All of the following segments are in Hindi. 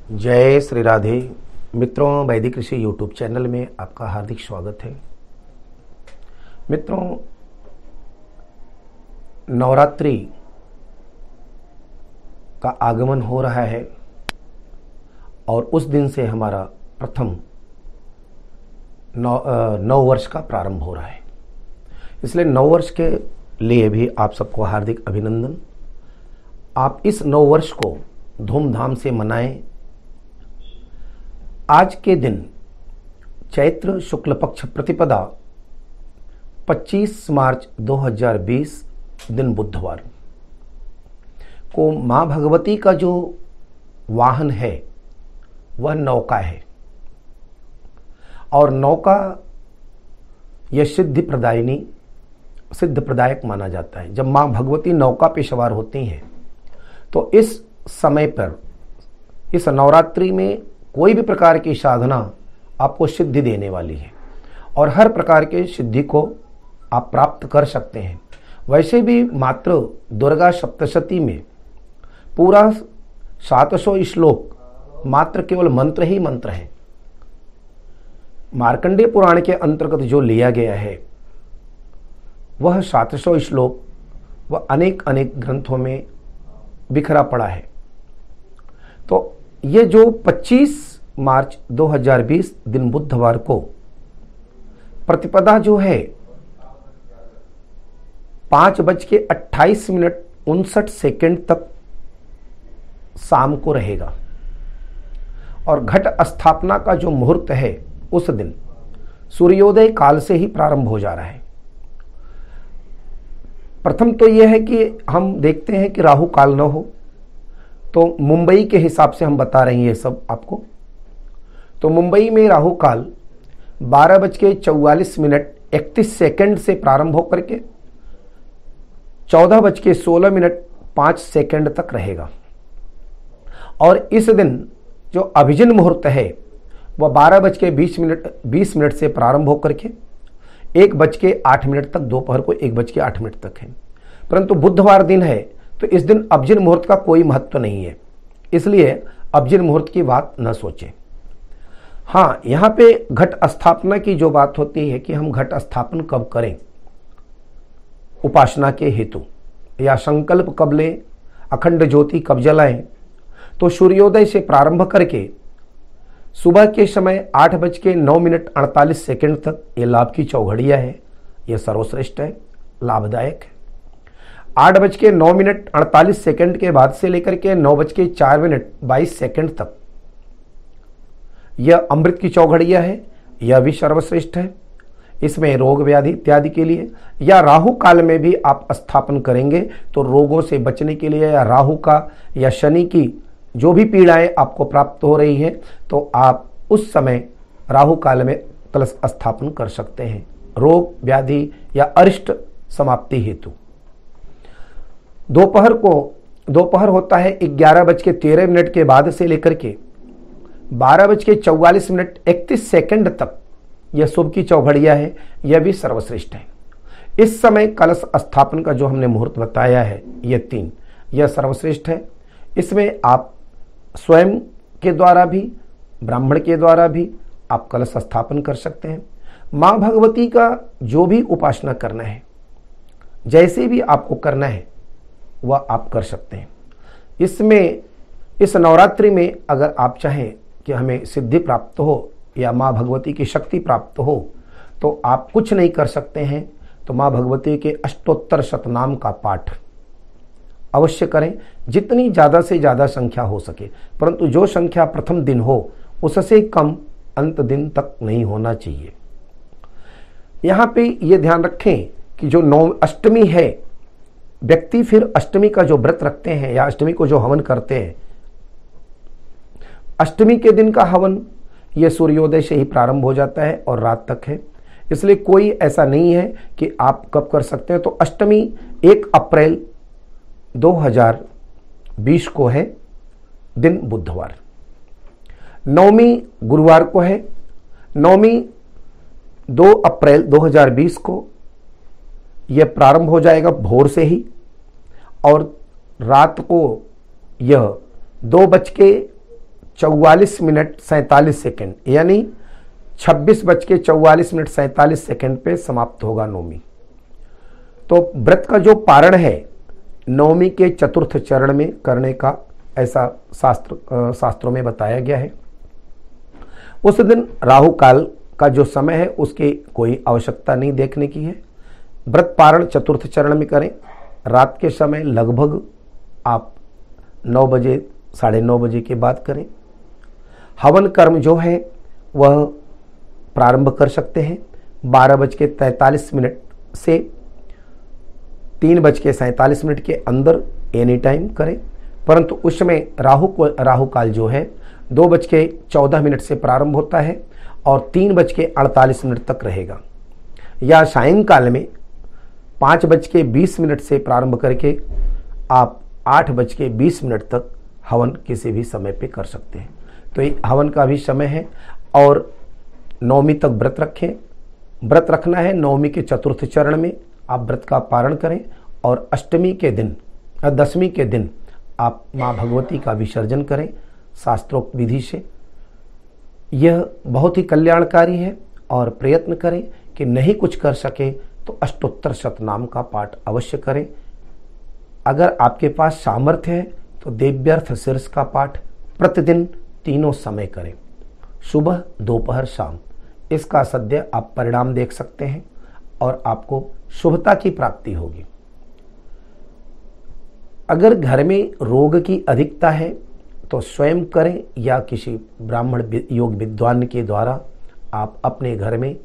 जय श्री राधे। मित्रों, वैदिक ऋषि यूट्यूब चैनल में आपका हार्दिक स्वागत है। मित्रों, नवरात्रि का आगमन हो रहा है और उस दिन से हमारा प्रथम नव वर्ष का प्रारंभ हो रहा है। इसलिए नव वर्ष के लिए भी आप सबको हार्दिक अभिनंदन। आप इस नव वर्ष को धूमधाम से मनाएं। आज के दिन चैत्र शुक्ल पक्ष प्रतिपदा 25 मार्च 2020 दिन बुधवार को मां भगवती का जो वाहन है वह नौका है और नौका यह सिद्धि प्रदायक माना जाता है। जब मां भगवती नौका पे सवार होती हैं तो इस समय पर इस नवरात्रि में कोई भी प्रकार की साधना आपको सिद्धि देने वाली है और हर प्रकार के सिद्धि को आप प्राप्त कर सकते हैं। वैसे भी मात्र दुर्गा सप्तशती में पूरा 700 श्लोक मात्र केवल मंत्र ही मंत्र हैं। मार्कंडेय पुराण के अंतर्गत जो लिया गया है वह 700 श्लोक वह अनेक ग्रंथों में बिखरा पड़ा है। तो ये जो 25 मार्च 2020 दिन बुधवार को प्रतिपदा जो है 5:28:59 तक शाम को रहेगा और घट स्थापना का जो मुहूर्त है उस दिन सूर्योदय काल से ही प्रारंभ हो जा रहा है। प्रथम तो यह है कि हम देखते हैं कि राहु काल न हो, तो मुंबई के हिसाब से हम बता रहे हैं ये सब आपको। तो मुंबई में राहु काल 12:44:31 से प्रारंभ होकर के 14:16:05 तक रहेगा और इस दिन जो अभिजिन मुहूर्त है वह 12:20 से प्रारंभ होकर के 1:08 तक, दोपहर को 1:08 तक है। परंतु बुधवार दिन है तो इस दिन अभिजिन मुहूर्त का कोई महत्व नहीं है, इसलिए अभिजिन मुहूर्त की बात न सोचें। हाँ, यहाँ पे घट स्थापना की जो बात होती है कि हम घट स्थापन कब करें, उपासना के हेतु या संकल्प कब लें, अखंड ज्योति कब जलाएं, तो सूर्योदय से प्रारंभ करके सुबह के समय 8:09:48 तक ये लाभ की चौघड़िया है। यह सर्वश्रेष्ठ है, लाभदायक है। 8:09:48 के बाद से लेकर के 9:04:22 तक यह अमृत की चौघड़िया है। यह भी सर्वश्रेष्ठ है। इसमें रोग व्याधि इत्यादि के लिए या राहु काल में भी आप स्थापन करेंगे तो रोगों से बचने के लिए या राहु का या शनि की जो भी पीड़ाएं आपको प्राप्त हो रही हैं तो आप उस समय राहु काल में कलश स्थापन कर सकते हैं, रोग व्याधि या अरिष्ट समाप्ति हेतु। दोपहर होता है 11:13 के बाद से लेकर के 12:44:31 तक यह शुभ की चौघड़िया है। यह भी सर्वश्रेष्ठ है। इस समय कलश स्थापन का जो हमने मुहूर्त बताया है यह 3, यह सर्वश्रेष्ठ है। इसमें आप स्वयं के द्वारा भी, ब्राह्मण के द्वारा भी आप कलश स्थापन कर सकते हैं। मां भगवती का जो भी उपासना करना है, जैसे भी आपको करना है वह आप कर सकते हैं। इसमें इस नवरात्रि में अगर आप चाहें कि हमें सिद्धि प्राप्त हो या मां भगवती की शक्ति प्राप्त हो तो आप कुछ नहीं कर सकते हैं, तो मां भगवती के अष्टोत्तर शतनाम का पाठ अवश्य करें, जितनी ज़्यादा से ज़्यादा संख्या हो सके। परंतु जो संख्या प्रथम दिन हो उससे कम अंत दिन तक नहीं होना चाहिए। यहाँ पे ये ध्यान रखें कि जो अष्टमी है, व्यक्ति फिर अष्टमी का जो व्रत रखते हैं या अष्टमी को जो हवन करते हैं, अष्टमी के दिन का हवन यह सूर्योदय से ही प्रारंभ हो जाता है और रात तक है। इसलिए कोई ऐसा नहीं है कि आप कब कर सकते हैं। तो अष्टमी 1 अप्रैल 2020 को है, दिन बुधवार। नवमी गुरुवार को है। नवमी 2 अप्रैल 2020 को यह प्रारंभ हो जाएगा भोर से ही और रात को यह 26:47 यानी 26:44 पे समाप्त होगा नवमी। तो व्रत का जो पारण है नवमी के चतुर्थ चरण में करने का ऐसा शास्त्रों में बताया गया है। उस दिन राहु काल का जो समय है उसकी कोई आवश्यकता नहीं देखने की है। व्रत पारण चतुर्थ चरण में करें। रात के समय लगभग आप 9 बजे 9:30 बजे के बाद करें। हवन कर्म जो है वह प्रारंभ कर सकते हैं 12:43 से 3:47 के अंदर एनी टाइम करें, परंतु उस समय राहु काल जो है 2:14 से प्रारंभ होता है और 3:48 तक रहेगा। या सायंकाल में 5:20 से प्रारंभ करके आप 8:20 तक हवन किसी भी समय पे कर सकते हैं। तो ये हवन का भी समय है। और नवमी तक व्रत रखें। व्रत रखना है नवमी के चतुर्थ चरण में आप व्रत का पारण करें और अष्टमी के दिन दशमी के दिन आप माँ भगवती का विसर्जन करें शास्त्रोक्त विधि से। यह बहुत ही कल्याणकारी है और प्रयत्न करें कि नहीं कुछ कर सके तो अष्टोत्तर शतनाम का पाठ अवश्य करें। अगर आपके पास सामर्थ्य है तो देव्यर्थ शीर्ष का पाठ प्रतिदिन 3 समय करें, सुबह दोपहर शाम। इसका सद्य आप परिणाम देख सकते हैं और आपको शुभता की प्राप्ति होगी। अगर घर में रोग की अधिकता है तो स्वयं करें या किसी ब्राह्मण योग विद्वान के द्वारा आप अपने घर में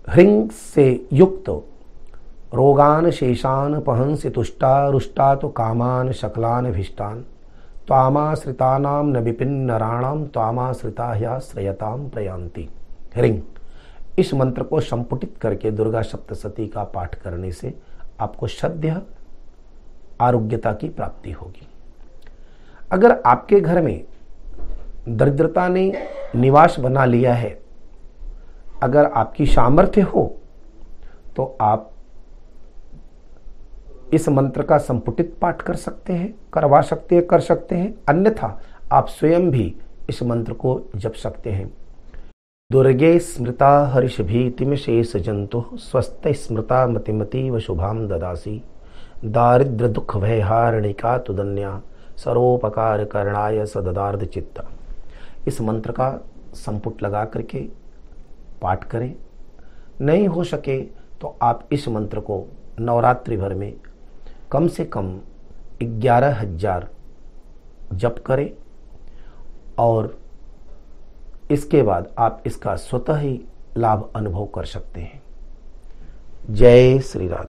ह्रीं से युक्त रोगान शेषान पहंसि तुष्टा रुष्टा तो कामान शकलान भीष्टान त्वामाश्रितानां न विपिन नराणाम त्वामाश्रिता ह्याश्रयताम प्रयांति। ह्रीं इस मंत्र को संपुटित करके दुर्गा सप्तशती का पाठ करने से आपको सद्य आरोग्यता की प्राप्ति होगी। अगर आपके घर में दरिद्रता ने निवास बना लिया है, अगर आपकी सामर्थ्य हो तो आप इस मंत्र का संपुटित पाठ कर सकते हैं, करवा सकते हैं, कर सकते हैं। अन्यथा आप स्वयं भी इस मंत्र को जप सकते हैं। दुर्गे स्मृता हर्षभीतिम शेष जंतु स्वस्थ स्मृता मतिमतीव शुभाम ददासी दारिद्र दुख भयहारणिका तुदन्या सर्वोपकार करणाय सददार्ध चित्ता। इस मंत्र का संपुट लगा करके पाठ करें। नहीं हो सके तो आप इस मंत्र को नवरात्रि भर में कम से कम 11,000 जप करें और इसके बाद आप इसका स्वतः ही लाभ अनुभव कर सकते हैं। जय श्री राम।